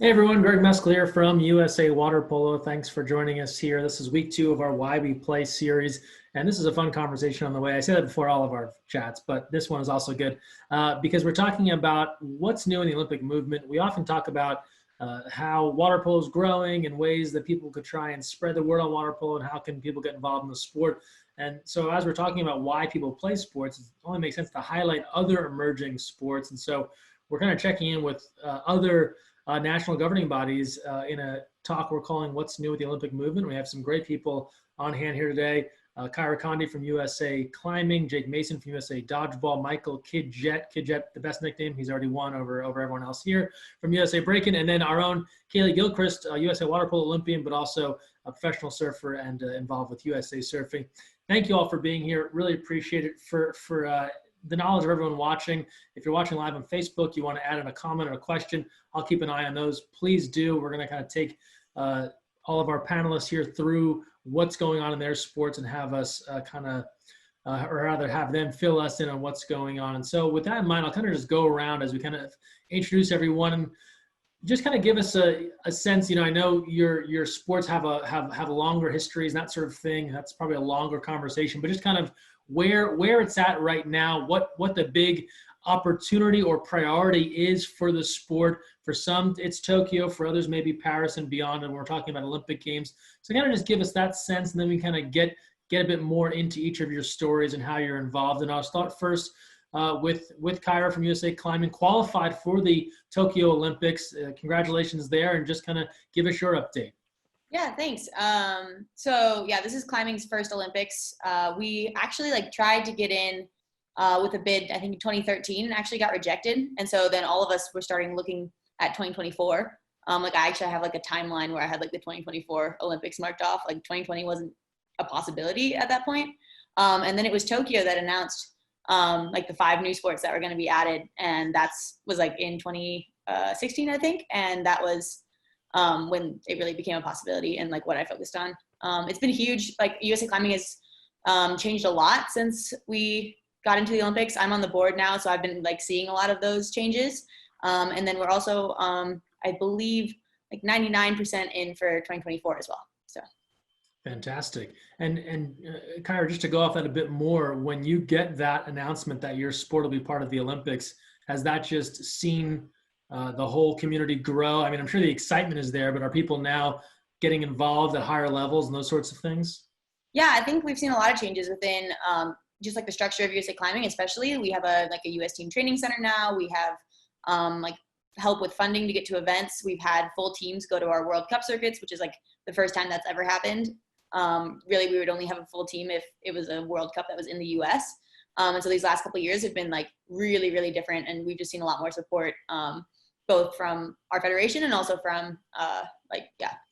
Hey everyone, Greg Mescall here from USA Water Polo. Thanks for joining us here. This is week 2 of our Why We Play series, and this is a fun conversation on the way. I say that before all of our chats, but this one is also good because we're talking about what's new in the Olympic movement. We often talk about how water polo is growing and ways that people could try and spread the word on water polo and how can people get involved in the sport. And so as we're talking about why people play sports, it only makes sense to highlight other emerging sports. And so we're kind of checking in with other national governing bodies in a talk we're calling What's New with the Olympic Movement. We have some great people on hand here today. Kyra from USA Climbing, Jake Mason from USA Dodgeball, Michael Kidjet, the best nickname, he's already won over everyone else here, from USA Breakin, and then our own Kaylee Gilchrist, USA Water Polo Olympian, but also a professional surfer and involved with USA Surfing. Thank you all for being here. Really appreciate it for the knowledge of everyone watching. If you're watching live on Facebook, you want to add in a comment or a question, I'll keep an eye on those. Please do. We're going to kind of take all of our panelists here through what's going on in their sports and have us or rather have them fill us in on what's going on. And so with that in mind, I'll kind of just go around as we kind of introduce everyone and just kind of give us a sense. I know your sports have longer histories and that sort of thing. That's probably a longer conversation, but just kind of where it's at right now, what the big opportunity or priority is for the sport. For some, it's Tokyo. For others, maybe Paris and beyond. And we're talking about Olympic Games. So kind of just give us that sense, and then we kind of get a bit more into each of your stories and how you're involved. And I'll start first with Kyra from USA Climbing, qualified for the Tokyo Olympics. Congratulations there, and just kind of give us your update. Yeah, thanks. This is climbing's first Olympics. We actually tried to get in with a bid, I think in 2013, and actually got rejected. And so then all of us were starting looking at 2024. I actually have a timeline where I had the 2024 Olympics marked off. 2020 wasn't a possibility at that point. And then it was Tokyo that announced the 5 new sports that were going to be added. And was in 2016, I think. And that was when it really became a possibility and what I focused on. It's been huge. USA Climbing has changed a lot since we got into the Olympics. I'm on the board now, so I've been seeing a lot of those changes. And then we're also, I believe, 99% in for 2024 as well. So. Fantastic. And Kyra, just to go off that a bit more, when you get that announcement that your sport will be part of the Olympics, has that just seen the whole community grow? I mean, I'm sure the excitement is there, but are people now getting involved at higher levels and those sorts of things? Yeah, I think we've seen a lot of changes within just the structure of USA Climbing, especially. We have a US team training center now. We have help with funding to get to events. We've had full teams go to our World Cup circuits, which is the first time that's ever happened. Really, we would only have a full team if it was a World Cup that was in the US. And so these last couple of years have been really, really different. And we've just seen a lot more support, both from our federation and also from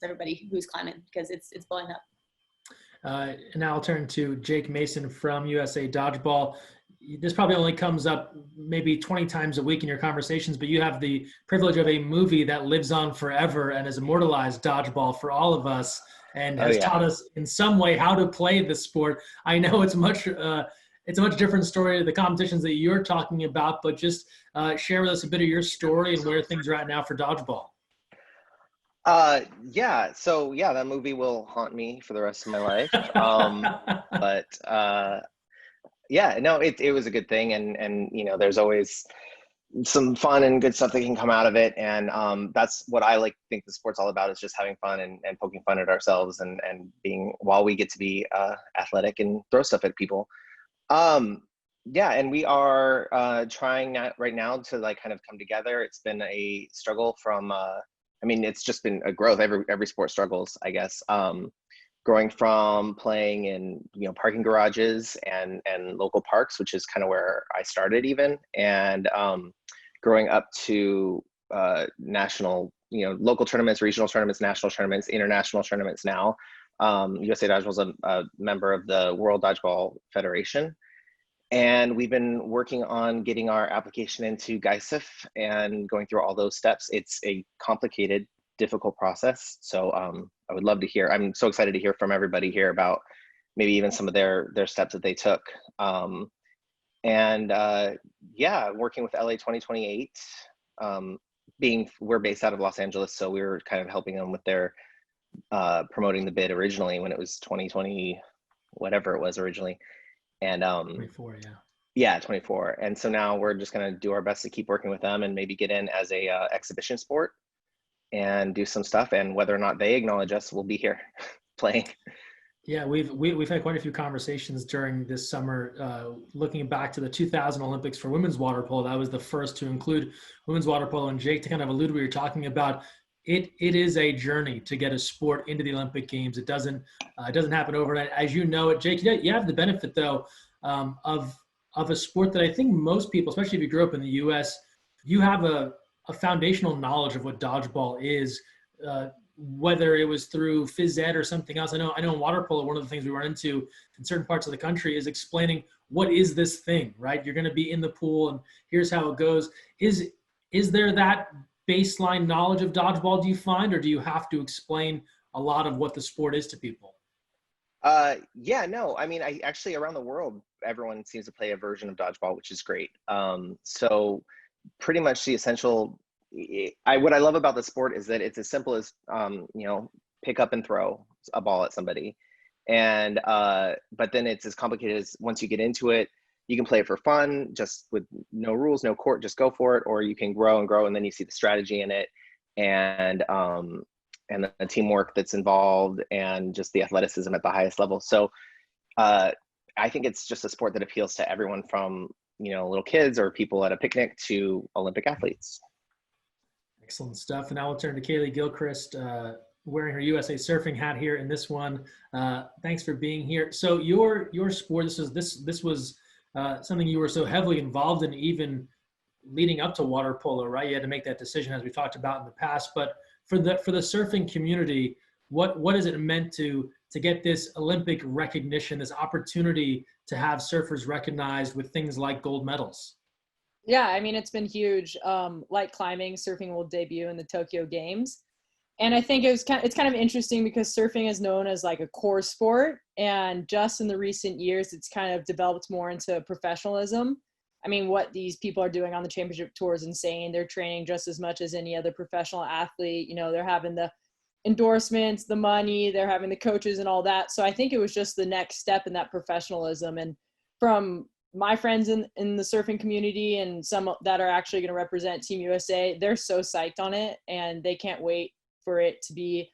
everybody who's climbing, because it's blowing up. And now I'll turn to Jake Mason from USA Dodgeball. This probably only comes up maybe 20 times a week in your conversations, but you have the privilege of a movie that lives on forever and has immortalized dodgeball for all of us and has taught us in some way how to play the sport. I know it's a much different story to the competitions that you're talking about, but just share with us a bit of your story and where things are at now for dodgeball. That movie will haunt me for the rest of my life. It was a good thing, and there's always some fun and good stuff that can come out of it, and that's what I think the sport's all about, is just having fun and poking fun at ourselves and being, while we get to be athletic and throw stuff at people. And we are trying right now to kind of come together. It's been a struggle from it's just been a growth. Every sport struggles, I guess. Growing from playing in parking garages and local parks, which is kind of where I started even, and growing up to national, local tournaments, regional tournaments, national tournaments, international tournaments now. USA Dodgeball is a member of the World Dodgeball Federation. And we've been working on getting our application into GISF and going through all those steps. It's a complicated, difficult process. So I would love to hear, I'm so excited to hear from everybody here about maybe even some of their steps that they took. Working with LA 2028, we're based out of Los Angeles, so we were kind of helping them with their promoting the bid originally when it was 2020, whatever it was originally. And 24, yeah. Yeah, 24. And so now we're just going to do our best to keep working with them and maybe get in as a exhibition sport and do some stuff. And whether or not they acknowledge us, we'll be here playing. Yeah, we've had quite a few conversations during this summer, looking back to the 2000 Olympics for women's water polo. That was the first to include women's water polo. And Jake, to kind of allude to what you're talking about, it is a journey to get a sport into the Olympic Games. It doesn't happen overnight, as you know it. Jake, you have the benefit though of a sport that I think most people, especially if you grew up in the U.S., you have a foundational knowledge of what dodgeball is. Whether it was through phys ed or something else. I know in water polo, one of the things we run into in certain parts of the country is explaining what is this thing, right? You're going to be in the pool and here's how it goes. Is there that baseline knowledge of dodgeball, do you find, or do you have to explain a lot of what the sport is to people? Yeah, no, I mean, I actually around the world, everyone seems to play a version of dodgeball, which is great. So pretty much the essential, what I love about the sport is that it's as simple as, pick up and throw a ball at somebody. And, but then it's as complicated as once you get into it, you can play it for fun, just with no rules, no court, just go for it. Or you can grow and grow, and then you see the strategy in it and the teamwork that's involved and just the athleticism at the highest level. So I think it's just a sport that appeals to everyone from, little kids or people at a picnic to Olympic athletes. Excellent stuff. And now we'll turn to Kaylee Gilchrist, wearing her USA Surfing hat here in this one. Thanks for being here. So your sport, this was something you were so heavily involved in, even leading up to water polo, right? You had to make that decision, as we talked about in the past. But for the surfing community, what has it meant to get this Olympic recognition, this opportunity to have surfers recognized with things like gold medals? Yeah, I mean, it's been huge. Like climbing, surfing will debut in the Tokyo Games. And I think it's kind of interesting because surfing is known as like a core sport. And just in the recent years, it's kind of developed more into professionalism. I mean, what these people are doing on the championship tour is insane. They're training just as much as any other professional athlete. They're having the endorsements, the money, they're having the coaches and all that. So I think it was just the next step in that professionalism. And from my friends in the surfing community and some that are actually going to represent Team USA, they're so psyched on it and they can't wait for it to be,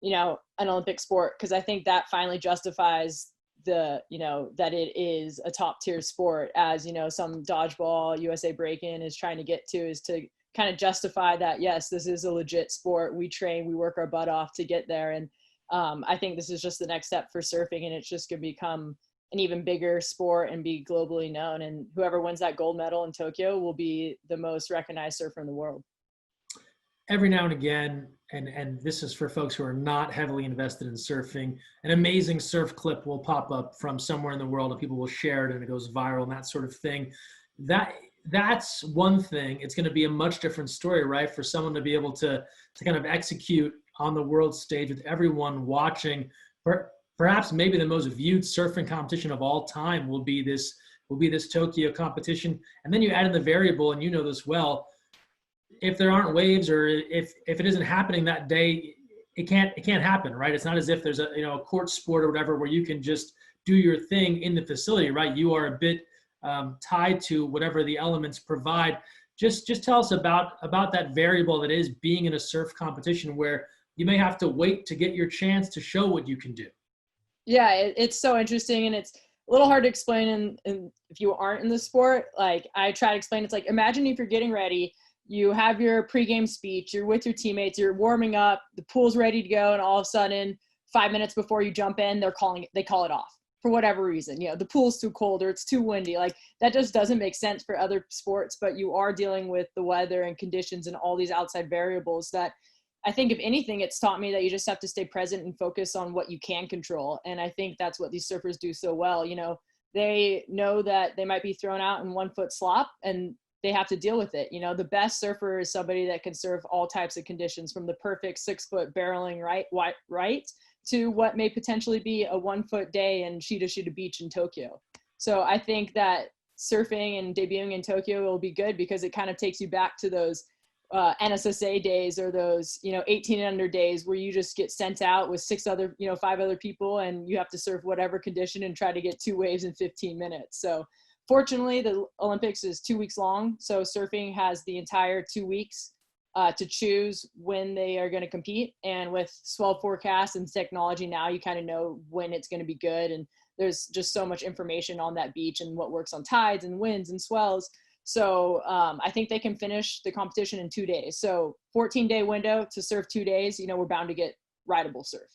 an Olympic sport. Cause I think that finally justifies that it is a top tier sport, as, some dodgeball, USA Breakin is trying to get to, is to kind of justify that, yes, this is a legit sport. We train, we work our butt off to get there. And I think this is just the next step for surfing, and it's just going to become an even bigger sport and be globally known. And whoever wins that gold medal in Tokyo will be the most recognized surfer in the world. Every now and again, and this is for folks who are not heavily invested in surfing, an amazing surf clip will pop up from somewhere in the world and people will share it and it goes viral and that sort of thing. That's one thing. It's going to be a much different story, right? For someone to be able to kind of execute on the world stage with everyone watching. Perhaps maybe the most viewed surfing competition of all time will be this Tokyo competition. And then you add in the variable, and you know this well, if there aren't waves or if it isn't happening that day, it can't happen, right? It's not as if there's a court sport or whatever where you can just do your thing in the facility, right? You are a bit tied to whatever the elements provide. Just tell us about that variable that is being in a surf competition where you may have to wait to get your chance to show what you can do. Yeah, it's so interesting, and it's a little hard to explain and if you aren't in the sport. Like I try to explain, it's like, imagine if you're getting ready, you have your pregame speech, you're with your teammates, you're warming up, the pool's ready to go, and all of a sudden 5 minutes before you jump in, they call it off for whatever reason. The pool's too cold or it's too windy. Like that just doesn't make sense for other sports, but you are dealing with the weather and conditions and all these outside variables that I think if anything, it's taught me that you just have to stay present and focus on what you can control. And I think that's what these surfers do so well. They know that they might be thrown out in 1 foot slop and they have to deal with it. The best surfer is somebody that can surf all types of conditions, from the perfect 6 foot barreling right to what may potentially be a 1 foot day in Shida Beach in Tokyo. So I think that surfing and debuting in Tokyo will be good because it kind of takes you back to those NSSA days or those, 18 and under days where you just get sent out with 5 other people and you have to surf whatever condition and try to get 2 waves in 15 minutes. So fortunately, the Olympics is 2 weeks long. So surfing has the entire 2 weeks to choose when they are going to compete. And with swell forecasts and technology now, you kind of know when it's going to be good. And there's just so much information on that beach and what works on tides and winds and swells. So I think they can finish the competition in 2 days. So 14-day window to surf 2 days, we're bound to get rideable surf.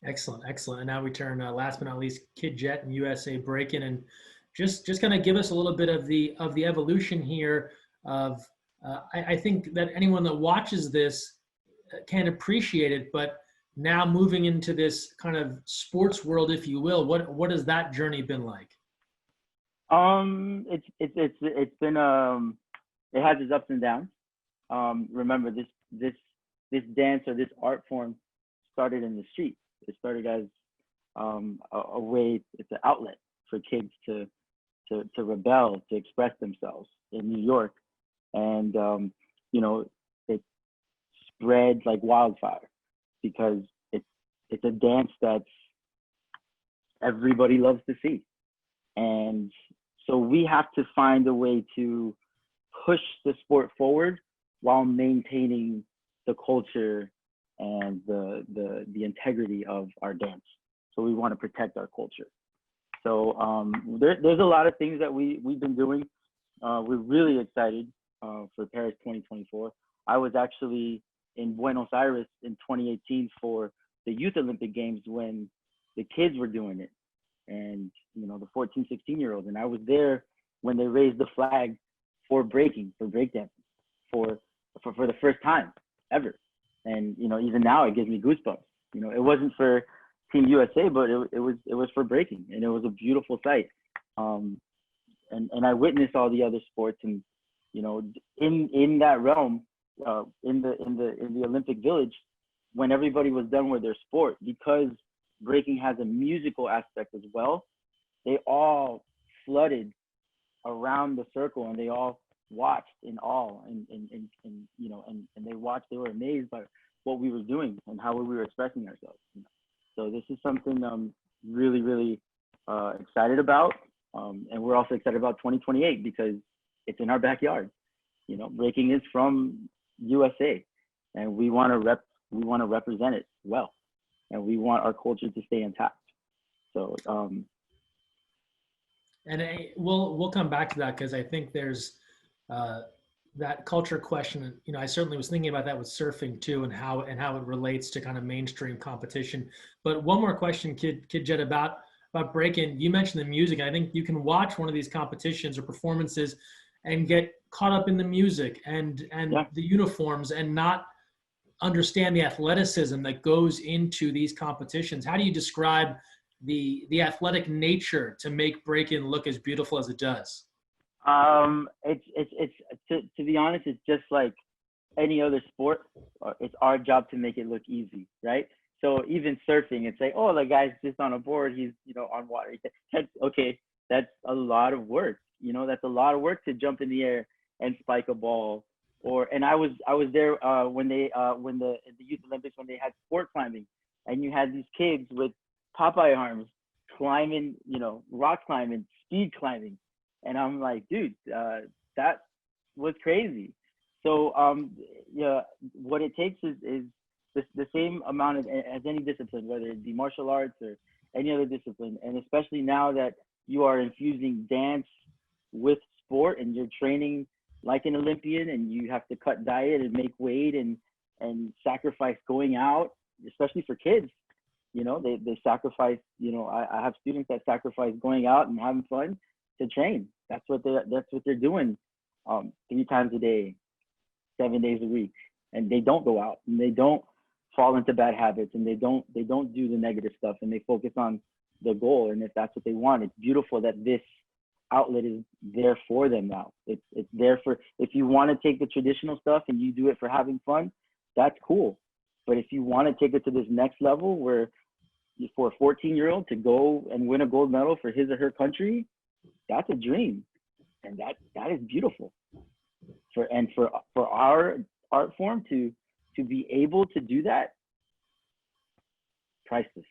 Excellent, excellent. And now we turn, last but not least, Kid Jet and USA Breakin, and just kind of give us a little bit of the evolution here of, I think that anyone that watches this can appreciate it, but now moving into this kind of sports world, if you will, what has that journey been like? It's been it has its ups and downs. Remember this dance or this art form started in the street. It started as a way, it's an outlet for kids to rebel, to express themselves in New York, and it spread like wildfire because it's a dance that's everybody loves to see. And so we have to find a way to push the sport forward while maintaining the culture and the integrity of our dance. So we want to protect our culture. So there's a lot of things that we've been doing. We're really excited for Paris 2024. I was actually in Buenos Aires in 2018 for the Youth Olympic Games when the kids were doing it. And the 14, 16-year-olds, and I was there when they raised the flag for breaking, for breakdancing, for the first time ever. And even now it gives me goosebumps. It wasn't for Team USA, but it was for breaking, and it was a beautiful sight. And I witnessed all the other sports, and in that realm, in the Olympic Village, when everybody was done with their sport, because breaking has a musical aspect as well, they all flooded around the circle and they all watched in awe and they watched, they were amazed by what we were doing and how we were expressing ourselves. So this is something I'm really, really excited about. And we're also excited about 2028 because it's in our backyard. Breaking is from USA and we want to represent it well. And we want our culture to stay intact. So, we'll come back to that because I think there's that culture question. I certainly was thinking about that with surfing too, and how it relates to kind of mainstream competition. But one more question, Kid Jet, about breaking. You mentioned the music. I think you can watch one of these competitions or performances and get caught up in the music and the uniforms and not understand the athleticism that goes into these competitions. How do you describe the athletic nature to make breaking look as beautiful as it does? It's to be honest, it's just like any other sport. It's our job to make it look easy, right? So even surfing, it's like, oh, the guy's just on a board, he's on water. Okay, that's a lot of work. That's a lot of work to jump in the air and spike a ball. And I was there when the Youth Olympics, when they had sport climbing, and you had these kids with Popeye arms climbing, rock climbing, speed climbing, and I'm like, dude, that was crazy. So what it takes is the same amount as any discipline, whether it be martial arts or any other discipline, and especially now that you are infusing dance with sport and you're training like an Olympian, and you have to cut diet and make weight and sacrifice going out, especially for kids. They sacrifice. I have students that sacrifice going out and having fun to train. That's what they're doing 3 times a day, 7 days a week, and they don't go out and they don't fall into bad habits and they don't do the negative stuff, and they focus on the goal. And if that's what they want, it's beautiful that this outlet is there for them now. It's there for, if you want to take the traditional stuff and you do it for having fun, that's cool. But if you want to take it to this next level where for a 14-year-old to go and win a gold medal for his or her country, that's a dream. And that is beautiful. for our art form to be able to do that, priceless.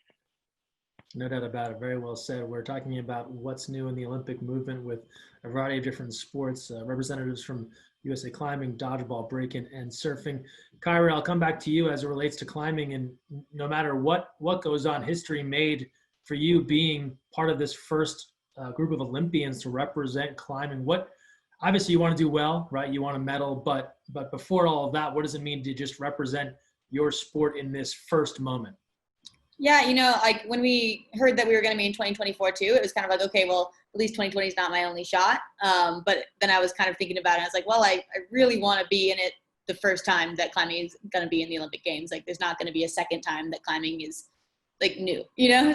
No doubt about it. Very well said. We're talking about what's new in the Olympic movement with a variety of different sports, representatives from USA Climbing, Dodgeball, Breakin, and Surfing. Kyra, I'll come back to you as it relates to climbing. And no matter what goes on, history made for you being part of this first group of Olympians to represent climbing. Obviously you want to do well, right? You want to medal, but before all of that, what does it mean to just represent your sport in this first moment? Yeah, like when we heard that we were going to be in 2024 too, it was kind of like, okay, well, at least 2020 is not my only shot. But then I was kind of thinking about it. I was like, well, I really want to be in it the first time that climbing is going to be in the Olympic Games. Like there's not going to be a second time that climbing is like new,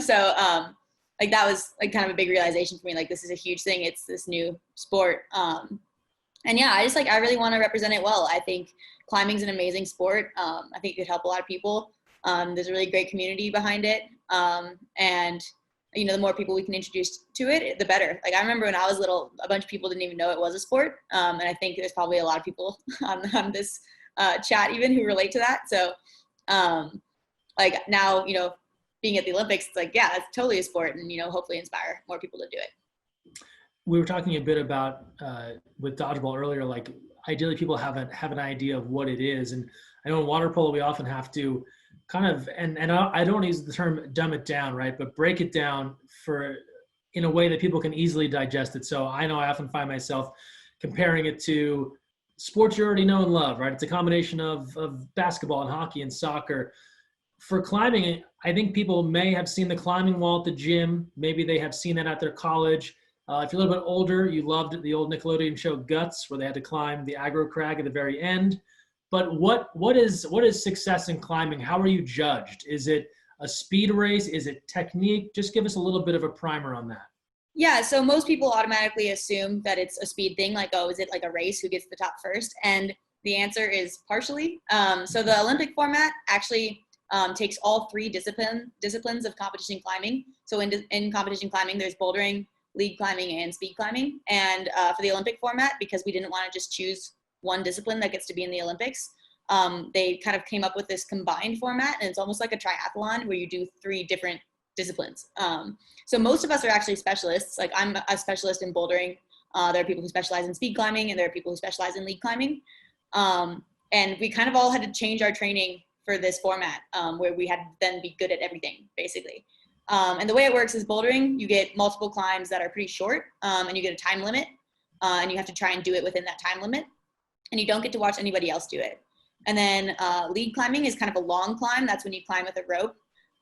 So like that was like kind of a big realization for me. Like this is a huge thing. It's this new sport. And yeah, I really want to represent it well. I think climbing's an amazing sport. I think it could help a lot of people. There's a really great community behind it. And the more people we can introduce to it, the better. Like I remember when I was little, a bunch of people didn't even know it was a sport. And I think there's probably a lot of people on this chat even who relate to that. So like now, being at the Olympics, it's like, yeah, it's totally a sport and, hopefully inspire more people to do it. We were talking a bit about with dodgeball earlier, like ideally people have an idea of what it is. And I know in water polo, we often have to kind of, and I don't use the term dumb it down, right? But break it down in a way that people can easily digest it. So I know I often find myself comparing it to sports you already know and love, right? It's a combination of basketball and hockey and soccer. For climbing, I think people may have seen the climbing wall at the gym. Maybe they have seen that at their college. If you're a little bit older, you loved the old Nickelodeon show Guts, where they had to climb the aggro crag at the very end. But what is success in climbing? How are you judged? Is it a speed race? Is it technique? Just give us a little bit of a primer on that. Yeah, so most people automatically assume that it's a speed thing, like, oh, is it like a race, who gets the top first? And the answer is partially. So the Olympic format actually takes all three disciplines of competition climbing. So in competition climbing, there's bouldering, lead climbing, and speed climbing. And for the Olympic format, because we didn't want to just choose one discipline that gets to be in the Olympics, they kind of came up with this combined format, and it's almost like a triathlon where you do three different disciplines. So most of us are actually specialists. Like I'm a specialist in bouldering. There are people who specialize in speed climbing, and there are people who specialize in lead climbing. And we kind of all had to change our training for this format, where we had to then be good at everything, basically. And the way it works is bouldering, you get multiple climbs that are pretty short, and you get a time limit, and you have to try and do it within that time limit. And you don't get to watch anybody else do it. And then lead climbing is kind of a long climb. That's when you climb with a rope,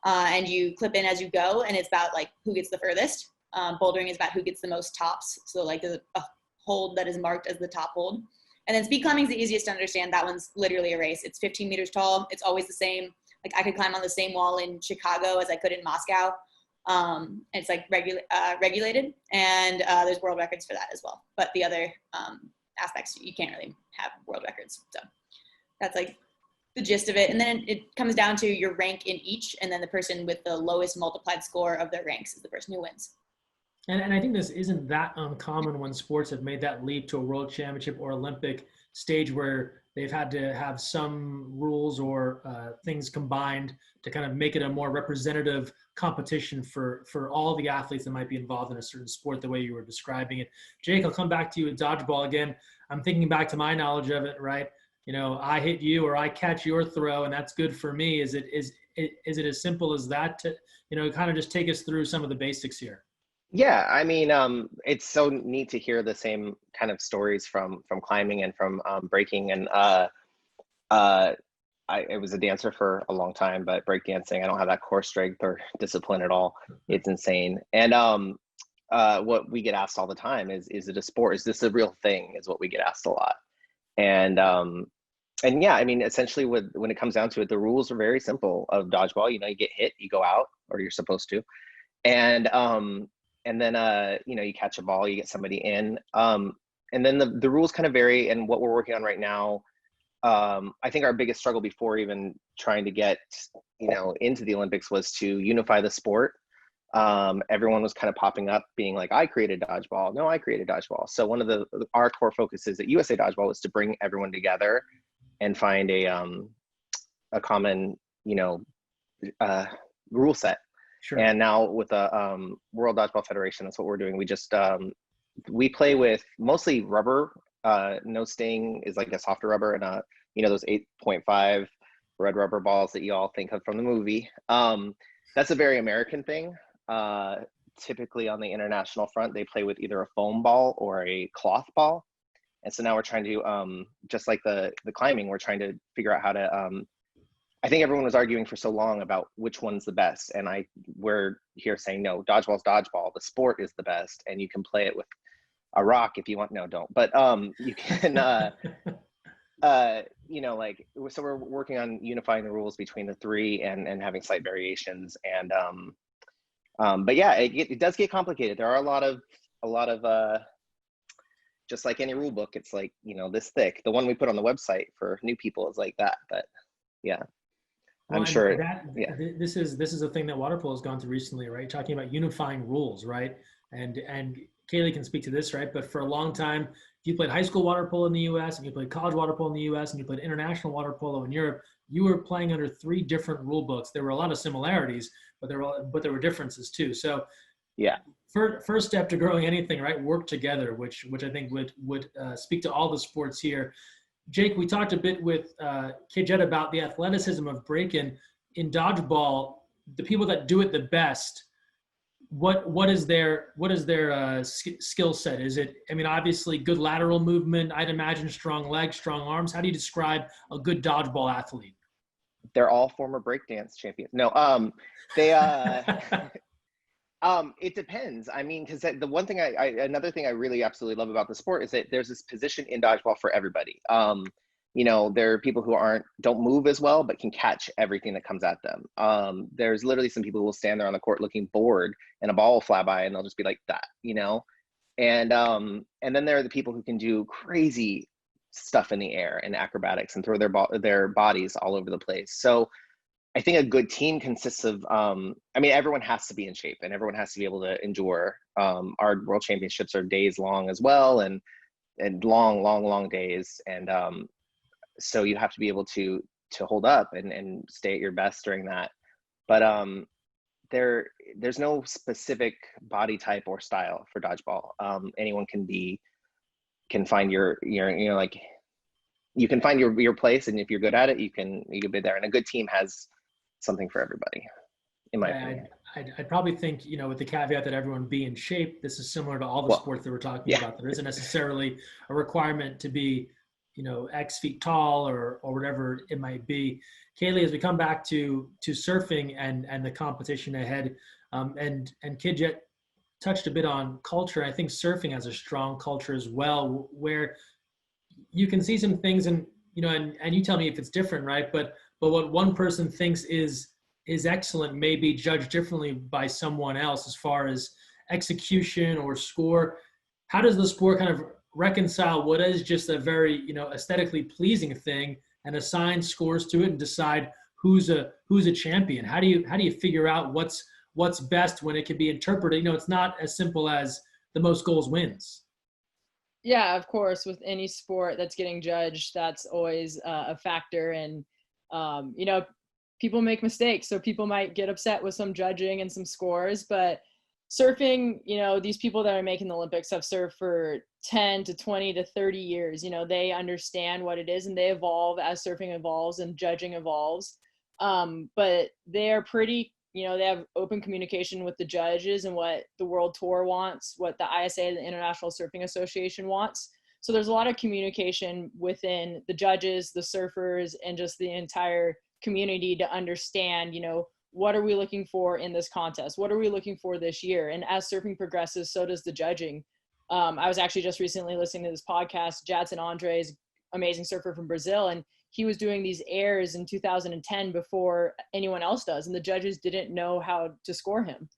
and you clip in as you go, and it's about like who gets the furthest. Bouldering is about who gets the most tops. So like there's a hold that is marked as the top hold. And then speed climbing is the easiest to understand. That one's literally a race. It's 15 meters tall. It's always the same. Like I could climb on the same wall in Chicago as I could in Moscow. It's like regulated, and there's world records for that as well. But the other aspects, you can't really have world records. So that's like the gist of it. And then it comes down to your rank in each, and then the person with the lowest multiplied score of their ranks is the person who wins. And I think this isn't that uncommon when sports have made that leap to a world championship or Olympic stage where they've had to have some rules or things combined to kind of make it a more representative competition for all the athletes that might be involved in a certain sport, the way you were describing it. Jake, I'll come back to you with dodgeball again. I'm thinking back to my knowledge of it, right? I hit you or I catch your throw, and that's good for me. Is it as simple as that to, kind of just take us through some of the basics here? Yeah, I mean, it's so neat to hear the same kind of stories from climbing and from breaking. And I was a dancer for a long time, but breakdancing, I don't have that core strength or discipline at all. It's insane. And what we get asked all the time is it a sport? Is this a real thing? Is what we get asked a lot. And yeah, I mean, essentially when it comes down to it, the rules are very simple of dodgeball. You get hit, you go out, or you're supposed to. And then, you catch a ball, you get somebody in. And then the rules kind of vary. And what we're working on right now, I think our biggest struggle before even trying to get, into the Olympics was to unify the sport. everyone was kind of popping up being like, I created dodgeball. No, I created dodgeball. So one of our core focuses at USA Dodgeball was to bring everyone together and find a common, rule set. Sure. And now with the World Dodgeball Federation, that's what we're doing. We just we play with mostly rubber. No sting is like a softer rubber, and those 8.5 red rubber balls that you all think of from the movie. That's a very American thing. Typically on the international front, they play with either a foam ball or a cloth ball. And so now we're trying to, just like the climbing, we're trying to figure out how to, I think everyone was arguing for so long about which one's the best. And we're here saying, no, dodgeball's dodgeball. The sport is the best. And you can play it with a rock if you want. No, don't. But you can, so we're working on unifying the rules between the three and having slight variations. And, but yeah, it does get complicated. There are a lot of just like any rule book, it's like, this thick. The one we put on the website for new people is like that, but yeah. Well, I'm sure. This is a thing that water polo has gone through recently, right? Talking about unifying rules, right? And Kaylee can speak to this, right? But for a long time, if you played high school water polo in the U.S. and you played college water polo in the U.S. and you played international water polo in Europe, you were playing under 3 different rule books. There were a lot of similarities, but there were differences too. So yeah, first step to growing anything, right? Work together, which I think would speak to all the sports here. Jake, we talked a bit with Kidjet about the athleticism of Breakin. In dodgeball, the people that do it the best, what is their skill set? Is it, obviously good lateral movement, I'd imagine strong legs, strong arms. How do you describe a good dodgeball athlete? They're all former breakdance champions. No, they it depends. Because the one thing another thing I really absolutely love about the sport is that there's this position in dodgeball for everybody. There are people who don't move as well, but can catch everything that comes at them. There's literally some people who will stand there on the court looking bored and a ball will fly by and they'll just be like that, and then there are the people who can do crazy stuff in the air and acrobatics and throw their bodies all over the place. So I think a good team consists of, everyone has to be in shape and everyone has to be able to endure. Our world championships are days long as well, and long days. And so you have to be able to hold up and stay at your best during that. But there's no specific body type or style for dodgeball. Anyone can find your you can find your place, and if you're good at it, you can be there. And a good team has something for everybody, in my opinion. I'd probably think, with the caveat that everyone be in shape, this is similar to all the sports that we're talking about. There isn't necessarily a requirement to be, X feet tall or whatever it might be. Kaylee, as we come back to surfing and the competition ahead, and Kidjet touched a bit on culture. I think surfing has a strong culture as well, where you can see some things and you tell me if it's different, right? But what one person thinks is excellent may be judged differently by someone else as far as execution or score. How does the sport kind of reconcile what is just a very, aesthetically pleasing thing and assign scores to it and decide who's a champion? How do you figure out what's best when it can be interpreted? It's not as simple as the most goals wins. Yeah, of course, with any sport that's getting judged, that's always a factor. And people make mistakes, so people might get upset with some judging and some scores. But surfing, these people that are making the Olympics have surfed for 10 to 20 to 30 years. They understand what it is and they evolve as surfing evolves and judging evolves. But they're pretty, they have open communication with the judges and what the World Tour wants, what the ISA, the International Surfing Association, wants. So there's a lot of communication within the judges, the surfers, and just the entire community to understand, what are we looking for in this contest? What are we looking for this year? And as surfing progresses, so does the judging. I was actually just recently listening to this podcast. Jadson Andres, amazing surfer from Brazil, and he was doing these airs in 2010 before anyone else does, and the judges didn't know how to score him.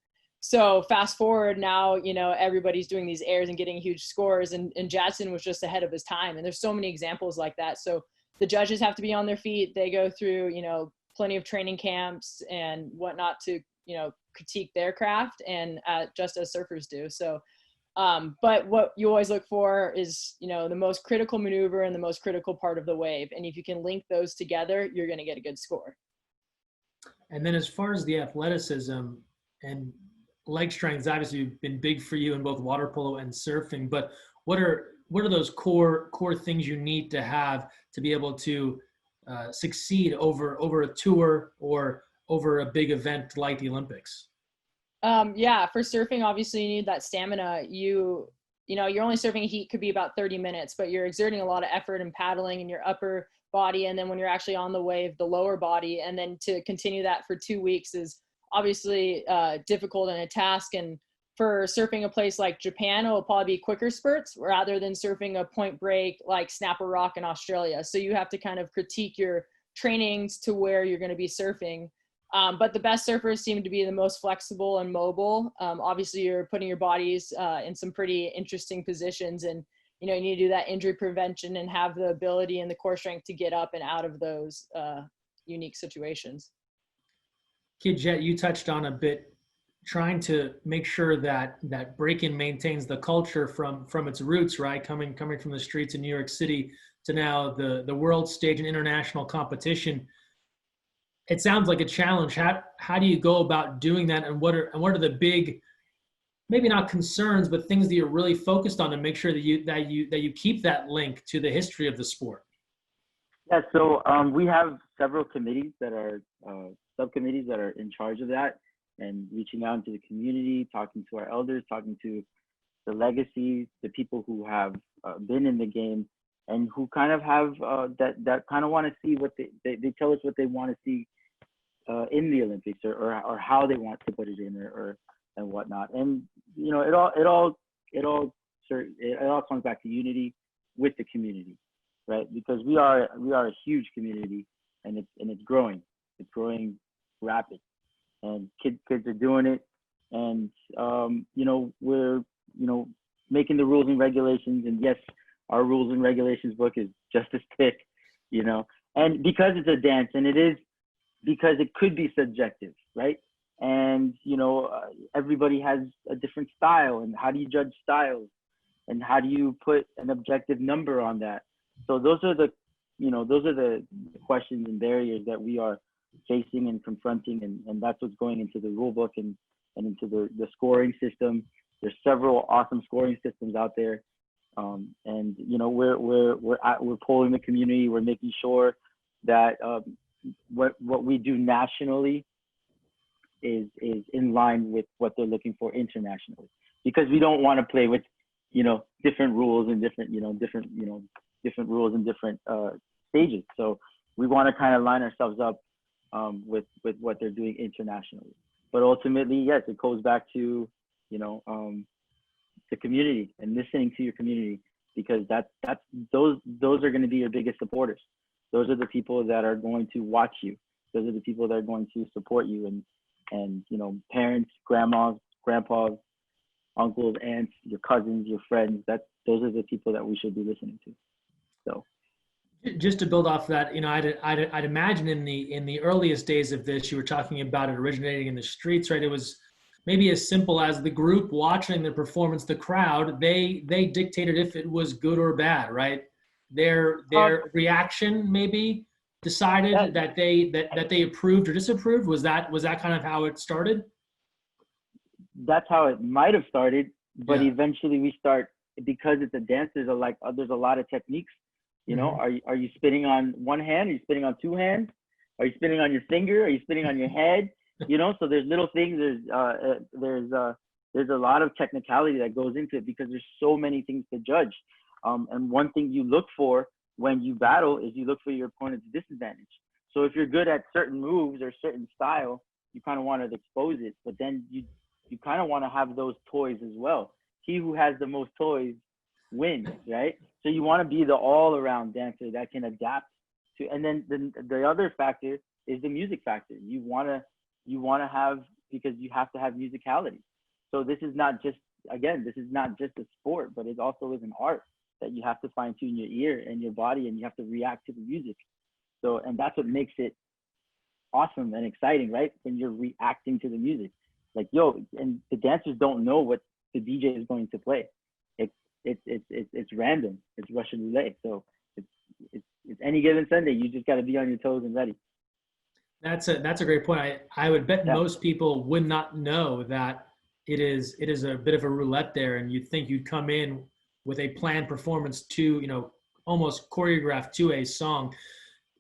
So fast forward now, everybody's doing these airs and getting huge scores, and Jadson was just ahead of his time. And there's so many examples like that. So the judges have to be on their feet. They go through, plenty of training camps and whatnot to, critique their craft, and just as surfers do. So, but what you always look for is, you know, the most critical maneuver and the most critical part of the wave. And if you can link those together, you're going to get a good score. And then as far as the athleticism and leg strength, has obviously been big for you in both water polo and surfing, but what are those core things you need to have to be able to succeed over a tour or over a big event like the Olympics? Yeah, for surfing, obviously you need that stamina. You know, you're only surfing a heat could be about 30 minutes, but you're exerting a lot of effort and paddling in your upper body. And then when you're actually on the wave, the lower body, and then to continue that for 2 weeks is obviously difficult and a task. And for surfing a place like Japan, it will probably be quicker spurts rather than surfing a point break like Snapper Rock in Australia. So you have to kind of critique your trainings to where you're going to be surfing. But the best surfers seem to be the most flexible and mobile. Obviously, you're putting your bodies in some pretty interesting positions, and you know, you need to do that injury prevention and have the ability and the core strength to get up and out of those unique situations. Kid Jet, you touched on a bit, trying to make sure that Breakin maintains the culture from its roots, right? Coming from the streets in New York City to now the world stage and international competition. It sounds like a challenge. How do you go about doing that, and what are the big, maybe not concerns, but things that you're really focused on to make sure that you keep that link to the history of the sport? Yeah, so we have several committees that are subcommittees that are in charge of that, and reaching out into the community, talking to our elders, talking to the legacies, the people who have been in the game, and who kind of have that kind of want to see what they tell us what they want to see in the Olympics, or how they want to put it in, or and whatnot. And you know, it all comes back to unity with the community, right? Because we are a huge community, and it's growing. It's growing rapid, and kids are doing it. And you know, we're making the rules and regulations. And yes, our rules and regulations book is just as thick, you know. And because it's a dance, and it is, because it could be subjective, right? And you know, everybody has a different style, and how do you judge styles, and how do you put an objective number on that? So those are the questions and barriers that we are facing and confronting, and that's what's going into the rule book and into the scoring system. There's several awesome scoring systems out there, and you know, we're polling the community. We're making sure that what we do nationally is in line with what they're looking for internationally, because we don't want to play with, you know, different rules and different rules and different stages. So we want to kind of line ourselves up with what they're doing internationally. But ultimately, yes, it goes back to, you know, the community and listening to your community, because those are going to be your biggest supporters. Those are the people that are going to watch you. Those are the people that are going to support you, and you know, parents, grandmas, grandpas, uncles, aunts, your cousins, your friends. Those are the people that we should be listening to. So, just to build off that, you know, I'd imagine in the earliest days of this, you were talking about it originating in the streets, right? It was maybe as simple as the group watching the performance, the crowd, they dictated if it was good or bad, right? Their reaction maybe decided that they approved or disapproved. Was that kind of how it started? That's how it might have started, but Yeah. eventually we start, because it's a dance. There's a lot of techniques. You know, are you spinning on one hand? Are you spinning on two hands? Are you spinning on your finger? Are you spinning on your head? You know, so there's little things. There's a lot of technicality that goes into it, because there's so many things to judge. And one thing you look for when you battle is you look for your opponent's disadvantage. So if you're good at certain moves or certain style, you kind of want to expose it, but then you kind of want to have those toys as well. He who has the most toys wins, right? So you want to be the all-around dancer that can adapt to. And then the other factor is the music factor. You want to have, because you have to have musicality. So this is not just a sport, but it also is an art that you have to fine tune your ear and your body, and you have to react to the music. So, and that's what makes it awesome and exciting, right? When you're reacting to the music, Like, yo, and the dancers don't know what the DJ is going to play. It's random. It's Russian roulette. So it's any given Sunday. You just got to be on your toes and ready. That's a great point. I would bet Yeah. most people would not know that it is a bit of a roulette there, and you'd think you'd come in with a planned performance to, almost choreographed to a song.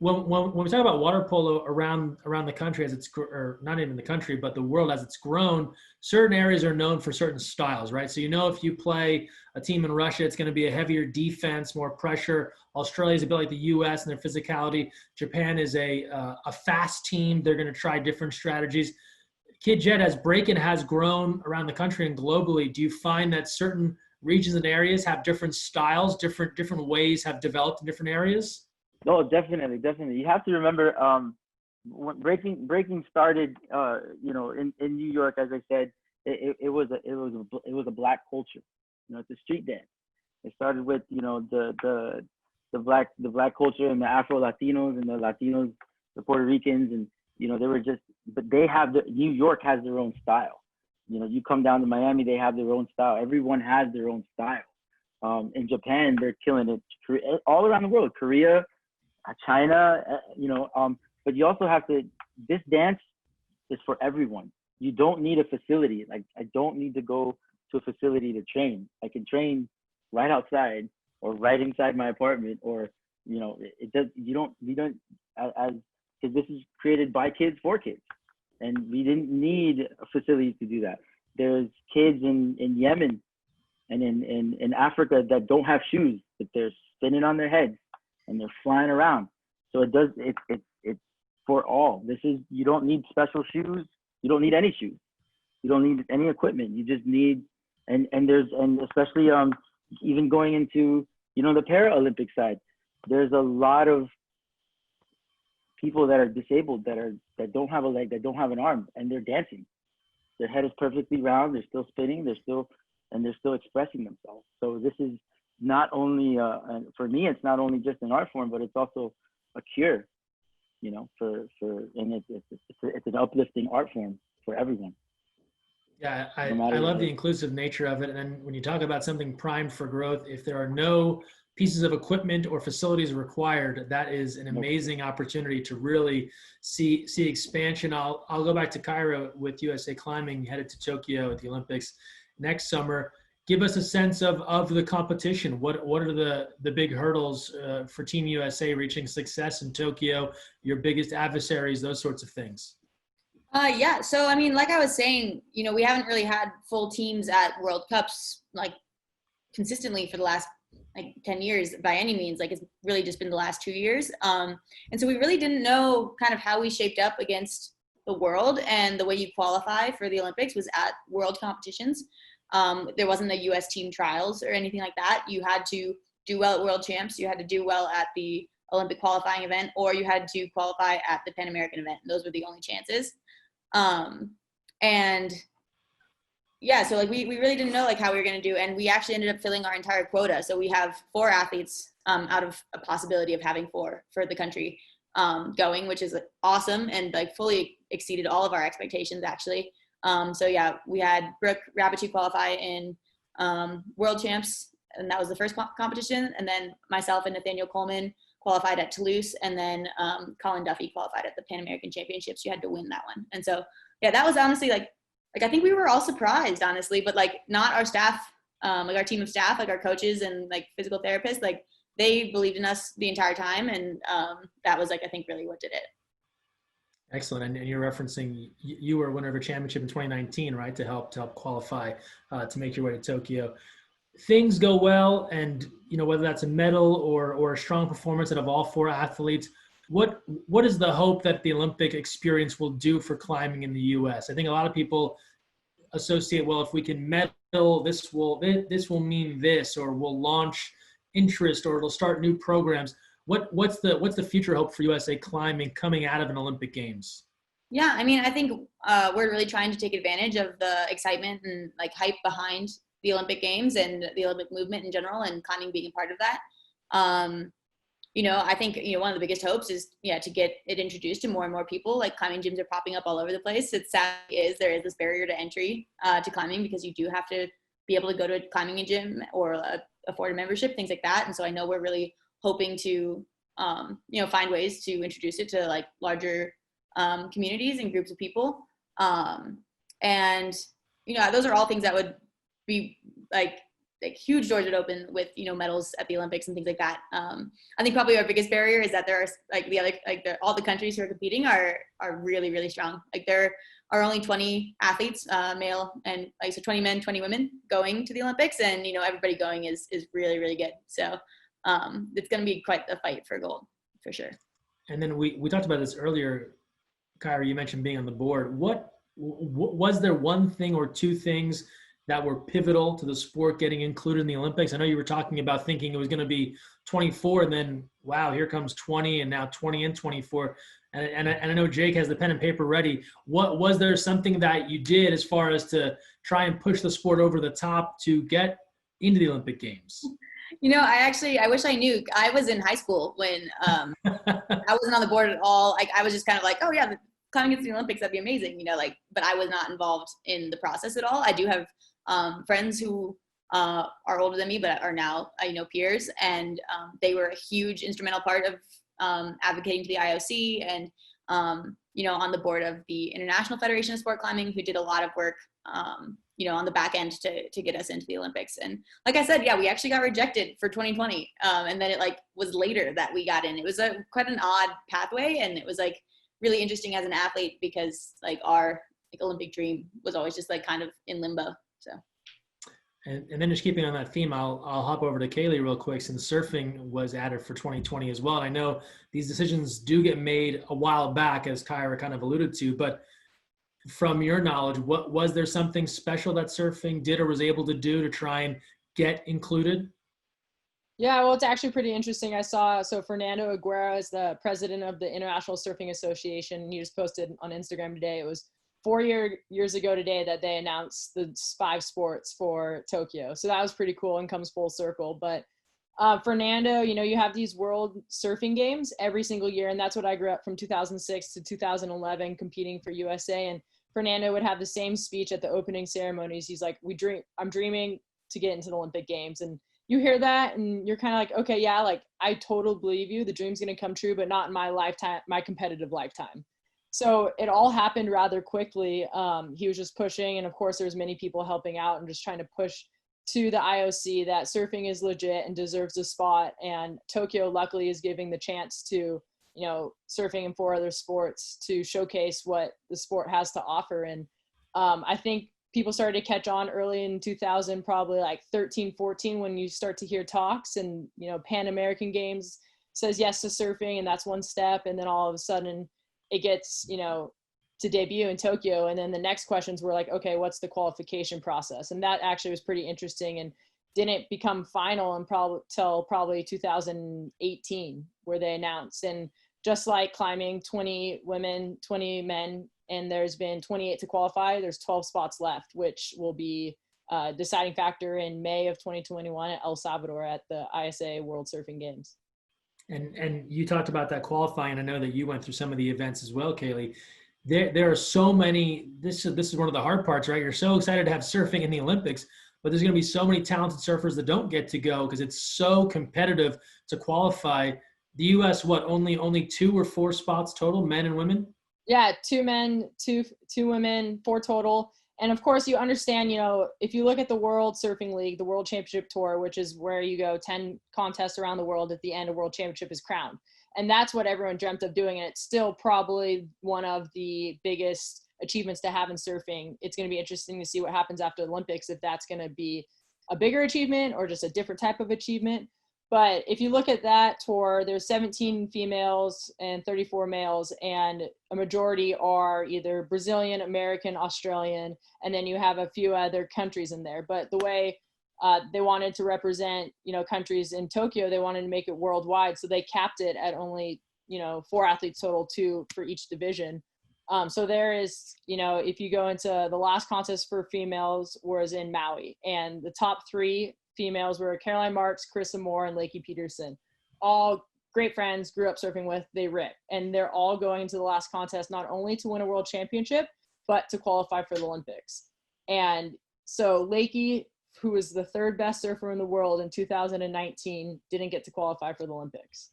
When we talk about water polo around the country, as it's, or not even the country, but the world as it's grown, certain areas are known for certain styles, right? So if you play a team in Russia, it's going to be a heavier defense, more pressure. Australia is a bit like the U.S. and their physicality. Japan is a fast team. They're going to try different strategies. Kid Jet, as Breakin has grown around the country and globally, do you find that certain regions and areas have different styles, different ways have developed in different areas? Oh, definitely. You have to remember, when breaking started, in New York, as I said, it was a black culture. It's a street dance. It started with the black culture and the Afro Latinos and the Latinos, the Puerto Ricans, and they were just, but New York has their own style. You come down to Miami, they have their own style. Everyone has their own style. In Japan, they're killing it. All around the world, Korea, China, but you also have to, this dance is for everyone. You don't need a facility. Like, I don't need to go to a facility to train. I can train right outside or right inside my apartment, or, because this is created by kids for kids. And we didn't need facilities to do that. There's kids in Yemen and in Africa that don't have shoes, but they're spinning on their heads and they're flying around. So it's for all. You don't need special shoes. You don't need any shoes. You don't need any equipment. You just need, and especially even going into, the Paralympic side, there's a lot of people that are disabled that don't have a leg, that don't have an arm, and they're dancing. Their head is perfectly round. They're still spinning. They're still expressing themselves. So this is not only, for me, it's not only just an art form, but it's also a cure, and it's an uplifting art form for everyone. Yeah, I love the inclusive nature of it. And then when you talk about something primed for growth, if there are no pieces of equipment or facilities required, that is an amazing opportunity to really see expansion. I'll go back to Kyra with USA Climbing headed to Tokyo at the Olympics next summer. Give us a sense of the competition. What are the big hurdles for Team USA reaching success in Tokyo? Your biggest adversaries, those sorts of things. Yeah. So, I mean, like I was saying, we haven't really had full teams at World Cups, like, consistently for the last, 10 years by any means. Like, it's really just been the last 2 years. And so we really didn't know kind of how we shaped up against the world, and the way you qualify for the Olympics was at world competitions. There wasn't a US team trials or anything like that. You had to do well at World Champs. You had to do well at the Olympic qualifying event, or you had to qualify at the Pan American event. Those were the only chances. And yeah, so we really didn't know how we were going to do, and we actually ended up filling our entire quota. So we have 4 athletes out of a possibility of having 4 for the country going, which is awesome, and fully exceeded all of our expectations actually. So yeah, we had Brooke Rabitu qualify in World Champs, and that was the first competition, and then myself and Nathaniel Coleman qualified at Toulouse, and then Colin Duffy qualified at the Pan American Championships. You had to win that one. And so yeah, that was honestly I think we were all surprised, honestly, but not our staff, our team of staff, our coaches and physical therapists, they believed in us the entire time, and that was I think really what did it. Excellent. And you're referencing you were winner of a championship in 2019, right? To help qualify to make your way to Tokyo. Things go well, and whether that's a medal or a strong performance out of all 4 athletes, what is the hope that the Olympic experience will do for climbing in the U.S.? I think a lot of people associate, well, if we can medal, this will mean this, or will launch interest, or it'll start new programs. What's the future hope for USA Climbing coming out of an Olympic Games? Yeah, I mean, I think we're really trying to take advantage of the excitement and hype behind the Olympic Games and the Olympic movement in general, and climbing being a part of that. I think, one of the biggest hopes is, to get it introduced to more and more people. Like, climbing gyms are popping up all over the place. It sadly is, there is this barrier to entry to climbing, because you do have to be able to go to a climbing gym or afford a membership, things like that. And so I know we're really hoping to, find ways to introduce it to like larger communities and groups of people. And, those are all things that would be like huge doors would open with, medals at the Olympics and things like that. I think probably our biggest barrier is that there are all the countries who are competing are really, really strong. Like, there are only 20 athletes, male, and so 20 men, 20 women going to the Olympics, and, everybody going is really, really good. So it's going to be quite a fight for gold, for sure. And then we talked about this earlier, Kyra, you mentioned being on the board. What was there one thing or two things that were pivotal to the sport getting included in the Olympics? I know you were talking about thinking it was going to be 24, and then, wow, here comes 20, and now 20 and 24. And I know Jake has the pen and paper ready. What was there something that you did as far as to try and push the sport over the top to get into the Olympic Games? I wish I knew. I was in high school when I wasn't on the board at all. Like, I was just kind of like, oh yeah, climbing into the Olympics, that'd be amazing, but I was not involved in the process at all. I do have friends who are older than me, but are now, peers, and they were a huge instrumental part of advocating to the IOC and, on the board of the International Federation of Sport Climbing, who did a lot of work, on the back end to get us into the Olympics. And like I said, we actually got rejected for 2020. And then it was later that we got in. It was quite an odd pathway. And it was really interesting as an athlete, because our Olympic dream was always just kind of in limbo. So. And then just keeping on that theme, I'll hop over to Kaylee real quick, since surfing was added for 2020 as well. And I know these decisions do get made a while back, as Kyra kind of alluded to, but from your knowledge, was there something special that surfing did or was able to do to try and get included? Yeah, well, it's actually pretty interesting. I saw, so Fernando Aguero is the president of the International Surfing Association. He just posted on Instagram today. It was 4 years ago today that they announced the 5 sports for Tokyo. So that was pretty cool and comes full circle. But Fernando, you have these World Surfing Games every single year. And that's what I grew up from 2006 to 2011 competing for USA. And Fernando would have the same speech at the opening ceremonies. He's like, I'm dreaming to get into the Olympic Games. And you hear that and you're kind of like, okay, yeah, I totally believe you. The dream's going to come true, but not in my lifetime, my competitive lifetime. So it all happened rather quickly. He was just pushing. And of course, there's many people helping out and just trying to push to the IOC that surfing is legit and deserves a spot. And Tokyo luckily is giving the chance to, surfing and 4 other sports to showcase what the sport has to offer. And I think people started to catch on early in 2000, probably 13, 14, when you start to hear talks and, Pan American Games says yes to surfing, and that's one step. And then all of a sudden it gets, to debut in Tokyo. And then the next questions were like, okay, what's the qualification process? And that actually was pretty interesting and didn't become final until probably 2018, where they announced. And just like climbing, 20 women, 20 men, and there's been 28 to qualify, there's 12 spots left, which will be a deciding factor in May of 2021 at El Salvador at the ISA World Surfing Games. And you talked about that qualifying. I know that you went through some of the events as well, Kaylee. There are so many. This is one of the hard parts, right? You're so excited to have surfing in the Olympics, but there's going to be so many talented surfers that don't get to go because it's so competitive to qualify. The U.S. only 2 or 4 spots total, men and women? Yeah, 2 men, 2 women, 4 total. And of course, you understand, if you look at the World Surfing League, the World Championship Tour, which is where you go 10 contests around the world, at the end, a World Championship is crowned. And that's what everyone dreamt of doing. And it's still probably one of the biggest achievements to have in surfing. It's going to be interesting to see what happens after the Olympics, if that's going to be a bigger achievement or just a different type of achievement. But if you look at that tour, there's 17 females and 34 males, and a majority are either Brazilian, American, Australian, and then you have a few other countries in there. But the way they wanted to represent, countries in Tokyo, they wanted to make it worldwide. So they capped it at only, 4 athletes total, 2 for each division. So there is, if you go into the last contest for females was in Maui, and the top 3 females were Caroline Marks, Carissa Moore, and Lakey Peterson, all great friends, grew up surfing with, they rip. And they're all going to the last contest, not only to win a world championship, but to qualify for the Olympics. And so Lakey, who was the third best surfer in the world in 2019, didn't get to qualify for the Olympics.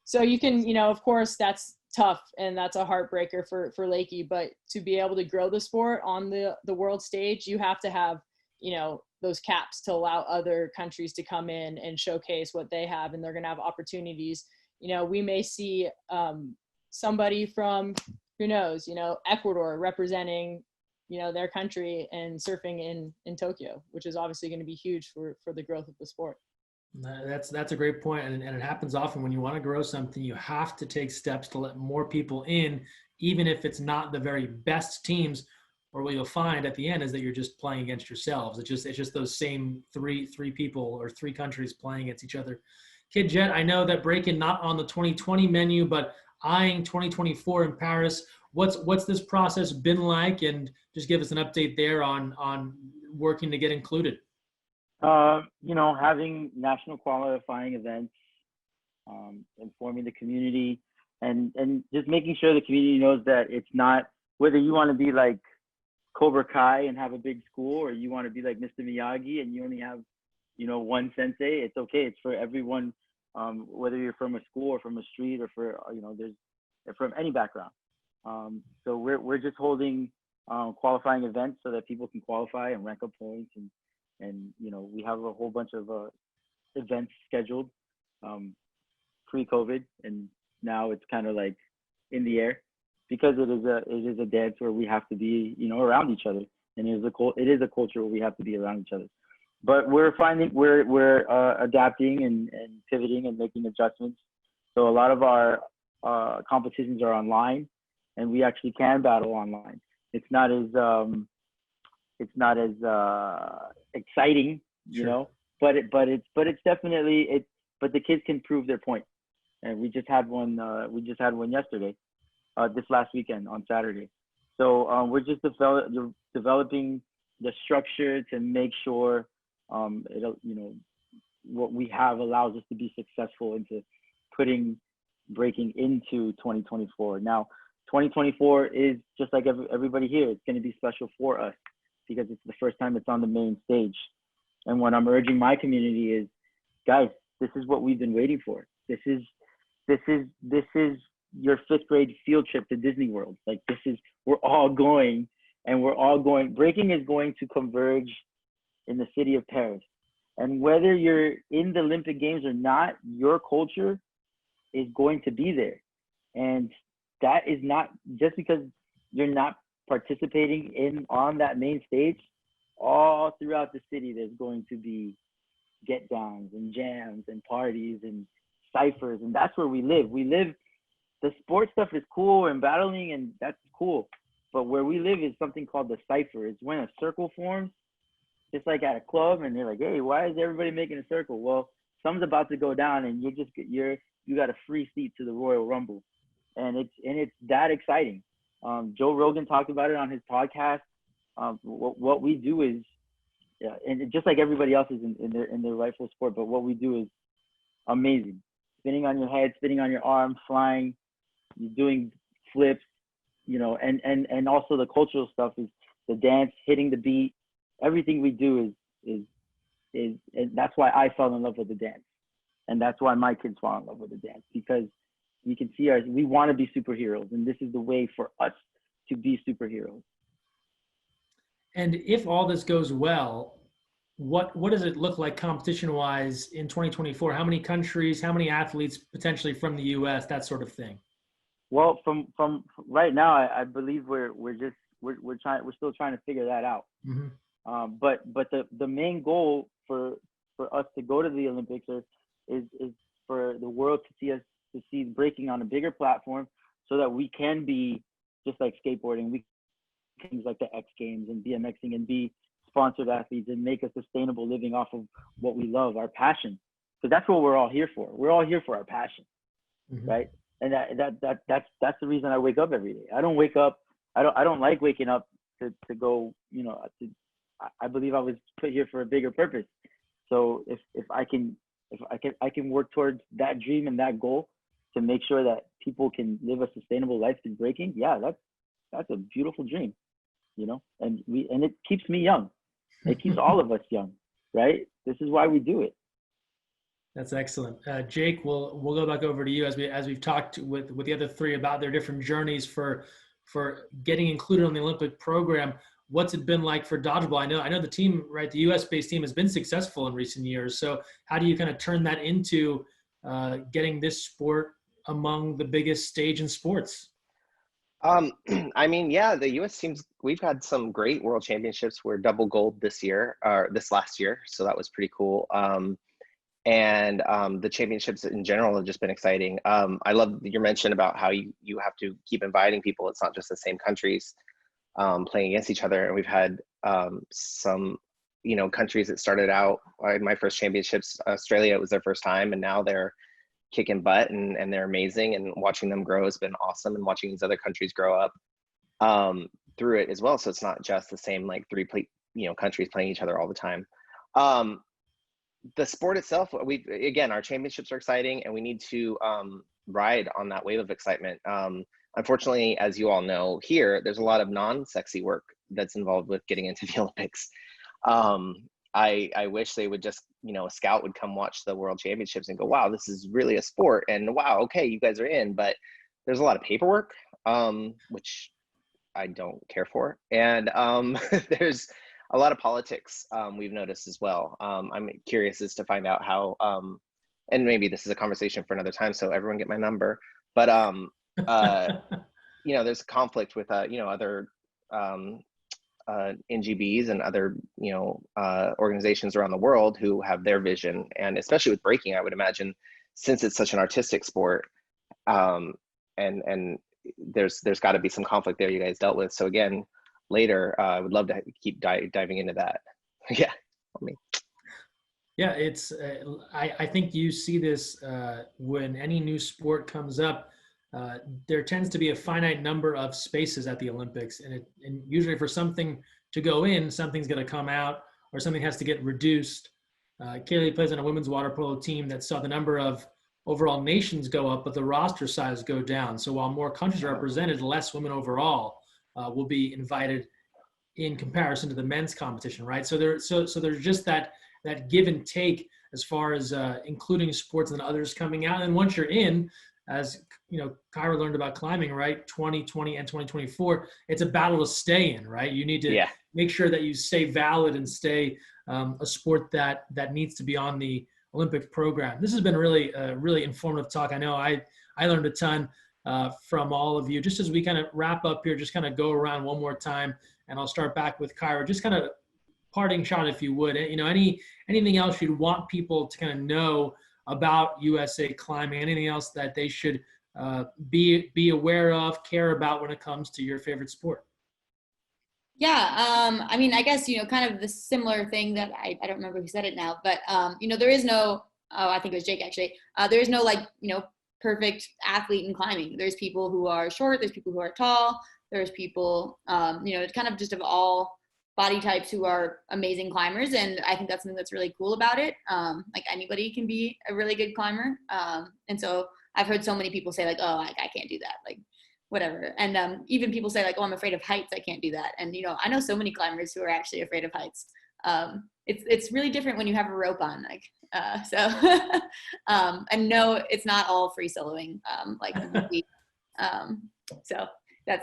So you can, you know, of course that's tough and that's a heartbreaker for Lakey, but to be able to grow the sport on the world stage, you have to have, you know, those caps to allow other countries to come in and showcase what they have, and they're going to have opportunities. You know, we may see somebody from, who knows, you know, Ecuador representing, you know, their country and surfing in Tokyo, which is obviously going to be huge for the growth of the sport. That's a great point, and it happens often. When you want to grow something, you have to take steps to let more people in, even if it's not the very best teams. Or what you'll find at the end is that you're just playing against yourselves. It's just those same three people or three countries playing against each other. Kid Jet, I know that Breakin not on the 2020 menu, but eyeing 2024 in Paris. What's this process been like? And just give us an update there on working to get included. You know, having national qualifying events, informing the community, and just making sure the community knows that it's not, whether you want to be like Cobra Kai and have a big school, or you want to be like Mr. Miyagi and you only have, you know, one sensei. It's okay. It's for everyone, whether you're from a school or from a street or for, you know, there's from any background. So we're just holding qualifying events so that people can qualify and rank up points, and you know, we have a whole bunch of events scheduled pre-COVID, and now it's kind of like in the air, because it is a dance where we have to be, you know, around each other, and it is a culture where we have to be around each other. But we're adapting and pivoting and making adjustments. So a lot of our competitions are online, and we actually can battle online. It's not as exciting, you Sure. know, but it's definitely. But the kids can prove their point, and we just had one yesterday. This last weekend on Saturday. So we're just developing the structure to make sure it'll, you know, what we have allows us to be successful into putting Breakin into 2024. Now, 2024 is just like everybody here. It's going to be special for us because it's the first time it's on the main stage. And what I'm urging my community is, guys, this is what we've been waiting for. This is your 5th grade field trip to Disney World. Like, we're all going. Breakin is going to converge in the city of Paris. And whether you're in the Olympic Games or not, your culture is going to be there. And that is not just because you're not participating on that main stage. All throughout the city, there's going to be get downs and jams and parties and ciphers. And that's where we live. The sports stuff is cool and battling, and that's cool. But where we live is something called the cipher. It's when a circle forms, just like at a club, and they're like, hey, why is everybody making a circle? Well, something's about to go down, and you got a free seat to the Royal Rumble. And it's that exciting. Joe Rogan talked about it on his podcast. What we do is, and just like everybody else is in their rightful sport, but what we do is amazing. Spinning on your head, spinning on your arm, flying, you're doing flips, you know, and also the cultural stuff is the dance, hitting the beat. Everything we do is and that's why I fell in love with the dance, and that's why my kids fall in love with the dance, because you can see we want to be superheroes, and this is the way for us to be superheroes. And if all this goes well, what does it look like competition-wise in 2024? How many countries, how many athletes potentially from the U.S., that sort of thing? Well, from right now, I believe we're still trying to figure that out. Mm-hmm. But the main goal for us to go to the Olympics is for the world to see Breakin on a bigger platform, so that we can be just like skateboarding, things like the X Games and BMXing, and be sponsored athletes and make a sustainable living off of what we love, our passion. Because that's what we're all here for. We're all here for our passion, Mm-hmm. right? And that's the reason I wake up every day. I don't wake up. I don't like waking up to go. You know, I believe I was put here for a bigger purpose. So if I can work towards that dream and that goal, to make sure that people can live a sustainable life through breaking, yeah, that's a beautiful dream, you know. And it keeps me young. It keeps all of us young, right? This is why we do it. That's excellent. Jake, we'll go back over to you as we've talked with the other three about their different journeys for getting included on the Olympic program. What's it been like for dodgeball? I know the team, right? The U.S.-based team has been successful in recent years. So how do you kind of turn that into getting this sport among the biggest stage in sports? I mean, yeah, the U.S. teams, we've had some great world championships. We're double gold this last year. So that was pretty cool. And the championships in general have just been exciting. I love your mention about how you have to keep inviting people. It's not just the same countries playing against each other. And we've had some, countries that started out in my first championships. Australia, it was their first time, and now they're kicking butt and they're amazing. And watching them grow has been awesome. And watching these other countries grow up through it as well. So it's not just the same like three countries playing each other all the time. The sport itself, our championships are exciting, and we need to ride on that wave of excitement. Unfortunately, as you all know, here there's a lot of non-sexy work that's involved with getting into the Olympics. I wish they would just, a scout would come watch the World Championships and go, wow, this is really a sport, and wow, okay, you guys are in. But there's a lot of paperwork, which I don't care for, and there's a lot of politics we've noticed as well. I'm curious as to find out how, and maybe this is a conversation for another time, so everyone get my number. But there's conflict with other NGBs and other organizations around the world who have their vision, and especially with breaking, I would imagine, since it's such an artistic sport, and there's got to be some conflict there you guys dealt with. So again, later, I would love to keep diving into that. Yeah, Yeah, it's. I think you see this when any new sport comes up. There tends to be a finite number of spaces at the Olympics, and usually for something to go in, something's going to come out, or something has to get reduced. Kaylee plays on a women's water polo team that saw the number of overall nations go up, but the roster size go down. So while more countries are represented, less women overall will be invited in comparison to the men's competition, right? So there's just that give and take as far as including sports and others coming out. And once you're in, as Kyra learned about climbing, right? 2020 and 2024, it's a battle to stay in, right? You need to make sure that you stay valid and stay a sport that needs to be on the Olympic program. This has been really informative talk. I know I learned a ton from all of you. Just as we kind of wrap up here, just kind of go around one more time, and I'll start back with Kyra. Just kind of parting shot, if you would. Anything else you'd want people to kind of know about USA Climbing? Anything else that they should be aware of, care about when it comes to your favorite sport? Yeah, I guess, kind of the similar thing that I don't remember who said it now, but, there is no, I think it was Jake actually, there is no perfect athlete in climbing. There's people who are short, there's people who are tall, there's people, kind of just of all body types who are amazing climbers. And I think that's something that's really cool about it. Anybody can be a really good climber. And so I've heard so many people say I can't do that. Whatever. And even people say I'm afraid of heights. I can't do that. And, I know so many climbers who are actually afraid of heights. It's really different when you have a rope on, and no, it's not all free soloing. So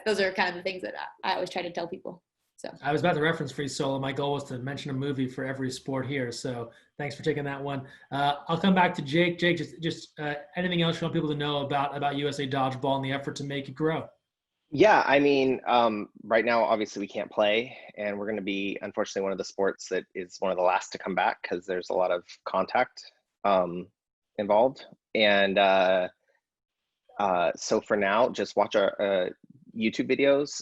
those are kind of the things that I always try to tell people. So I was about to reference free solo. My goal was to mention a movie for every sport here. So thanks for taking that one. I'll come back to Jake. Jake, just anything else you want people to know about USA Dodgeball and the effort to make it grow? Yeah, right now, obviously we can't play, and we're going to be, unfortunately, one of the sports that is one of the last to come back because there's a lot of contact involved. And so for now, just watch our YouTube videos,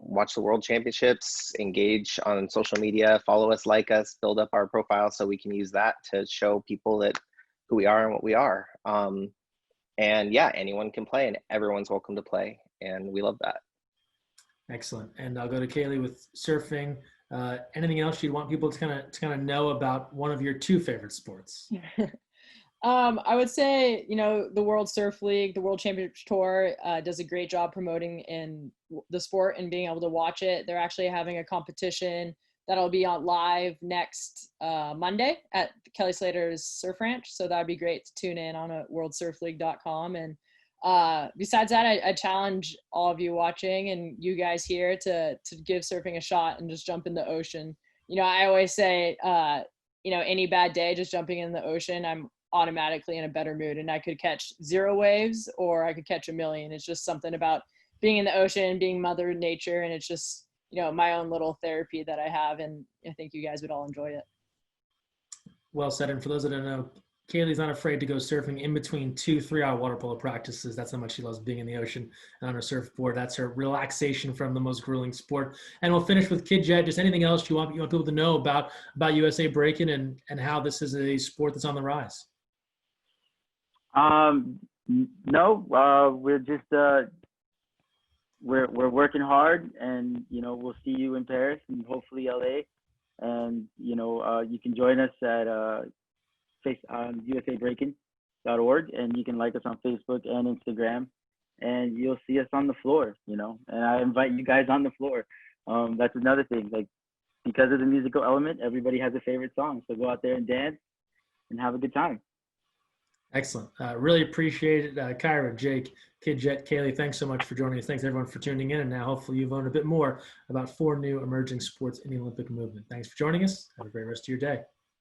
watch the World Championships, engage on social media, follow us, like us, build up our profile so we can use that to show people who we are and what we are. And yeah, anyone can play, and everyone's welcome to play, and we love that. Excellent. And I'll go to Kaylee with surfing. Anything else you'd want people to kind of know about one of your two favorite sports? I would say, the World Surf League, the World Championship Tour does a great job promoting in the sport and being able to watch it. They're actually having a competition that'll be on live next Monday at Kelly Slater's Surf Ranch. So that'd be great to tune in on worldsurfleague.com. And besides that, I challenge all of you watching and you guys here to give surfing a shot and just jump in the ocean. I always say, any bad day, just jumping in the ocean, I'm automatically in a better mood, and I could catch 0 waves or I could catch 1,000,000. It's just something about being in the ocean, being Mother Nature, and it's just, my own little therapy that I have, and I think you guys would all enjoy it. Well said. And for those that don't know, Kaylee's not afraid to go surfing in between 2 3-hour water polo practices. That's how much she loves being in the ocean and on her surfboard. That's her relaxation from the most grueling sport. And we'll finish with Kid Jet. Just anything else you want people to know about USA Breakin and how this is a sport that's on the rise? No, we're just we're working hard, and we'll see you in Paris and hopefully LA, and you can join us at USABreakin.org, and you can like us on Facebook and Instagram, and you'll see us on the floor, and I invite you guys on the floor. That's another thing, like, because of the musical element, everybody has a favorite song, so go out there and dance and have a good time. Excellent. Really appreciate it. Kyra, Jake, Kid Jet, Kaylee, thanks so much for joining us. Thanks everyone for tuning in. And now hopefully you've learned a bit more about 4 new emerging sports in the Olympic movement. Thanks for joining us. Have a great rest of your day.